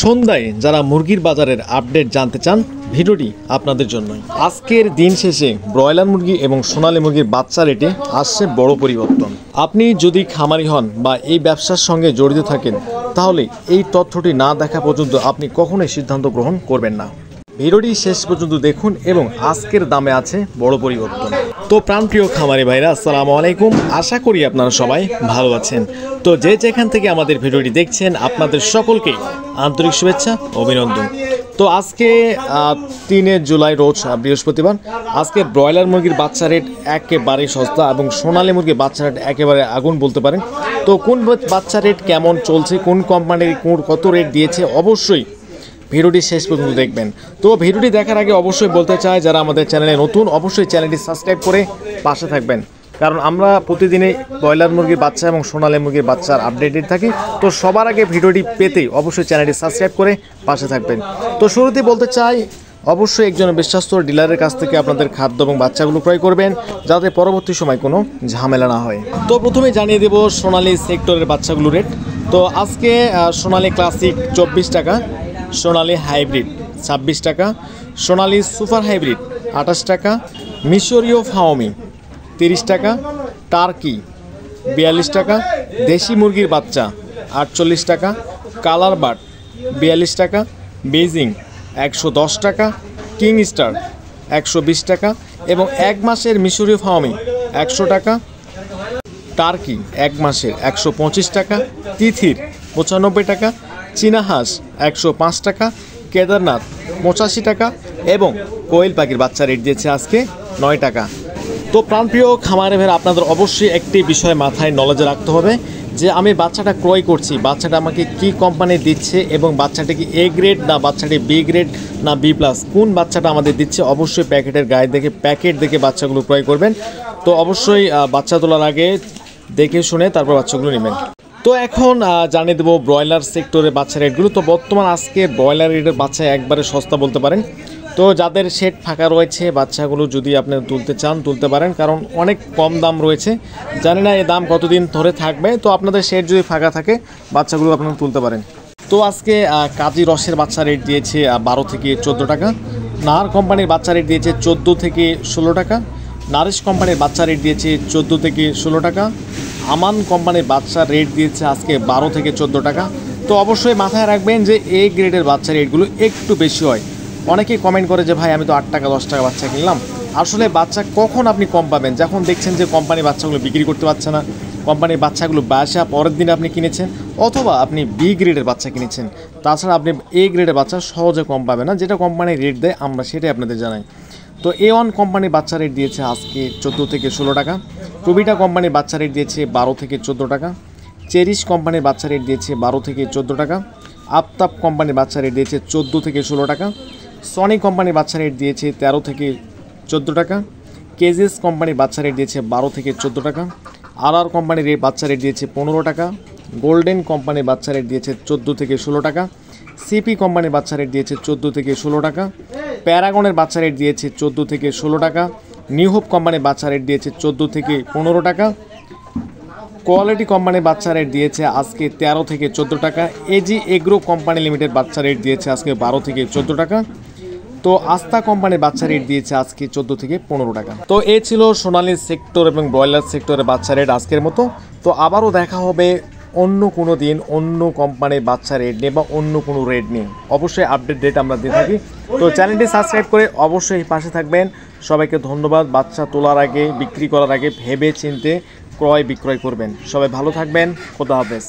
সন্ধ্যায় যারা মুরগির বাজারের আপডেট জানতে চান, ভিডিওটি আপনাদের জন্যই। আজকের দিন শেষে ব্রয়লার মুরগি এবং সোনালী মুরগির বাচ্চা রেটে আসছে বড় পরিবর্তন। আপনি যদি খামারি হন বা এই ব্যবসার সঙ্গে জড়িত থাকেন, তাহলে এই তথ্যটি না দেখা পর্যন্ত আপনি কখনোই সিদ্ধান্ত গ্রহণ করবেন না। ভিডিওটি শেষ পর্যন্ত দেখুন এবং আজকের দামে আছে বড় পরিবর্তন। তো প্রাণপ্রিয় খামারি ভাইরা, আসসালামু আলাইকুম। আশা করি আপনারা সবাই ভালো আছেন। তো যে যেখান থেকে আমাদের ভিডিওটি দেখছেন, আপনাদের সকলকে আন্তরিক শুভেচ্ছা, অভিনন্দন। তো আজকে 3 জুলাই রোজ বৃহস্পতিবার। আজকে ব্রয়লার মুরগির বাচ্চা রেট একেবারে সস্তা এবং সোনালী মুরগির বাচ্চা রেট একেবারে আগুন বলতে পারেন। তো কোন বাচ্চা রেট কেমন চলছে, কোন কোম্পানির কত রেট দিয়েছে, অবশ্যই ভিডিওটি শেষ পর্যন্ত দেখবেন। তো ভিডিওটি দেখার আগে অবশ্যই বলতে চাই, যারা আমাদের চ্যানেলে নতুন, অবশ্যই চ্যানেলটি সাবস্ক্রাইব করে পাশে থাকবেন, কারণ আমরা প্রতিদিনই ব্রয়লার মুরগির বাচ্চা এবং সোনালী মুরগির বাচ্চার আপডেটেড থাকি। তো সবার আগে ভিডিওটি পেতে অবশ্যই চ্যানেলটি সাবস্ক্রাইব করে পাশে থাকবেন। তো শুরুতেই বলতে চাই, অবশ্যই একজন বিশ্বস্ত ডিলারের কাছ থেকে আপনাদের খাদ্য এবং বাচ্চাগুলো ক্রয় করবেন, যাতে পরবর্তী সময় কোনো ঝামেলা না হয়। তো প্রথমে জানিয়ে দেব সোনালী সেক্টরের বাচ্চাগুলো রেট। তো আজকে সোনালী ক্লাসিক 24 টাকা, সোনালী হাইব্রিড 26 টাকা, সোনালী সুপার হাইব্রিড 28 টাকা, মিশরীয় ফাওমি 30 টাকা, টার্কি 42 টাকা, দেশি মুরগির বাচ্চা 48 টাকা, কালার বার্ড 42 টাকা, বেজিং 110 টাকা, কিং স্টার 120 টাকা এবং 1 মাসের মিশরীয় ফাওমি 100 টাকা, টার্কি 1 মাসের 125 টাকা, তিথির 95 টাকা, চীনা হাঁস 105 টাকা, কেদারনাথ 85 টাকা এবং কোয়েল পাখির বাচ্চা রেট দিয়েছে আজকে 9 টাকা। তো প্রাণপ্রিয় খামারে ভাইরা, আপনাদের অবশ্যই একটি বিষয় মাথায় নলেজে রাখতে হবে যে আমি বাচ্চাটা ক্রয় করছি, বাচ্চাটা আমাকে কি কোম্পানি দিচ্ছে এবং বাচ্চাটা কি এ গ্রেড না বাচ্চাটি বি গ্রেড না বি প্লাস, কোন বাচ্চাটা আমাদের দিচ্ছে, অবশ্যই প্যাকেটের গায়ে দেখে প্যাকেট দেখে বাচ্চাগুলো ক্রয় করবেন। তো অবশ্যই বাচ্চা তোলার আগে দেখে শুনে তারপর বাচ্চাগুলো নেবেন। তো এখন জানিয়ে দেবো ব্রয়লার সেক্টরে বাচ্চা রেটগুলো। তো বর্তমান আজকে ব্রয়লার রেটের বাচ্চা একবারে সস্তা বলতে পারেন। তো যাদের শেড ফাঁকা রয়েছে, বাচ্চাগুলো যদি আপনি তুলতে চান তুলতে পারেন, কারণ অনেক কম দাম রয়েছে। জানি না এই দাম কতদিন ধরে থাকবে। তো আপনাদের শেড যদি ফাঁকা থাকে, বাচ্চাগুলো আপনারা তুলতে পারেন। তো আজকে কাজী রসের বাচ্চা রেট দিয়েছে 12 থেকে 14 টাকা, নাহার কোম্পানির বাচ্চা রেট দিয়েছে 14 থেকে 16 টাকা, নারিশ কোম্পানির বাচ্চা রেট দিয়েছে 14 থেকে 16 টাকা, আমান কোম্পানির বাচ্চা রেট দিয়েছে আজকে 12 থেকে 14 টাকা। তো অবশ্যই মাথায় রাখবেন যে এ গ্রেডের বাচ্চা রেটগুলো একটু বেশি হয়। অনেকেই কমেন্ট করে যে ভাই আমি তো 8 টাকা 10 টাকা বাচ্চা কিনলাম। আসলে বাচ্চা কখন আপনি কম পাবেন? যখন দেখছেন যে কোম্পানি বাচ্চাগুলো বিক্রি করতে পারছে না, কোম্পানির বাচ্চাগুলো বাসা পরের দিন আপনি কিনেছেন, অথবা আপনি বি গ্রেডের বাচ্চা কিনেছেন। তাছাড়া আপনি এ গ্রেডের বাচ্চা সহজে কম পাবেন না। যেটা কোম্পানি রেট দেয় আমরা সেটাই আপনাদের জানাই। তো A1 কোম্পানির বাচ্চা রেট দিয়েছে আজকে 14 থেকে 16 টাকা, প্রবিটা কোম্পানির বাচ্চা রেট দিয়েছে 12 থেকে 14 টাকা, চেরিশ কোম্পানির বাচ্চা রেট দিয়েছে 12 থেকে 14 টাকা, আফতাব কোম্পানির বাচ্চা রেট দিয়েছে 14 থেকে 16 টাকা, সনি কোম্পানির বাচ্চা রেট দিয়েছে 13 থেকে 14 টাকা, কেজিএস কোম্পানির বাচ্চা রেট দিয়েছে 12 থেকে 14 টাকা, আর কোম্পানির বাচ্চা রেট দিয়েছে 15 টাকা, গোল্ডেন কোম্পানির বাচ্চা রেট দিয়েছে 14 থেকে 16 টাকা, সিপি কোম্পানির বাচ্চা রেট দিয়েছে 14 থেকে 16 টাকা, প্যারাগনের বাচ্চা রেট দিয়েছে 14 থেকে 16 টাকা, নিউ হোপ কোম্পানির বাচ্চা রেট দিয়েছে 14 থেকে 15 টাকা, কোয়ালিটি কোম্পানির বাচ্চা রেট দিয়েছে আজকে 13 থেকে 14 টাকা, এজি এগ্রো কোম্পানি লিমিটেড বাচ্চা রেট দিয়েছে আজকে 12 থেকে 14 টাকা। তো আস্থা কোম্পানির বাচ্চা রেট দিয়েছে আজকে 14 থেকে 15 টাকা। তো এই ছিল সোনালী সেক্টর এবং ব্রয়লার সেক্টরের বাচ্চা রেট আজকের মতো। তো আবারও দেখা হবে অন্য কোনো দিন অন্য কোম্পানির বাচ্চা রেট নিয়ে বা অন্য কোনো রেট নিয়ে। অবশ্যই আপডেট রেট আমরা দিয়ে থাকি। তো চ্যানেলটি সাবস্ক্রাইব করে অবশ্যই পাশে থাকবেন। সবাইকে ধন্যবাদ। বাচ্চা তোলার আগে, বিক্রি করার আগে ভেবে চিন্তে ক্রয় বিক্রয় করবেন। সবাই ভালো থাকবেন। খোদা হাফেজ।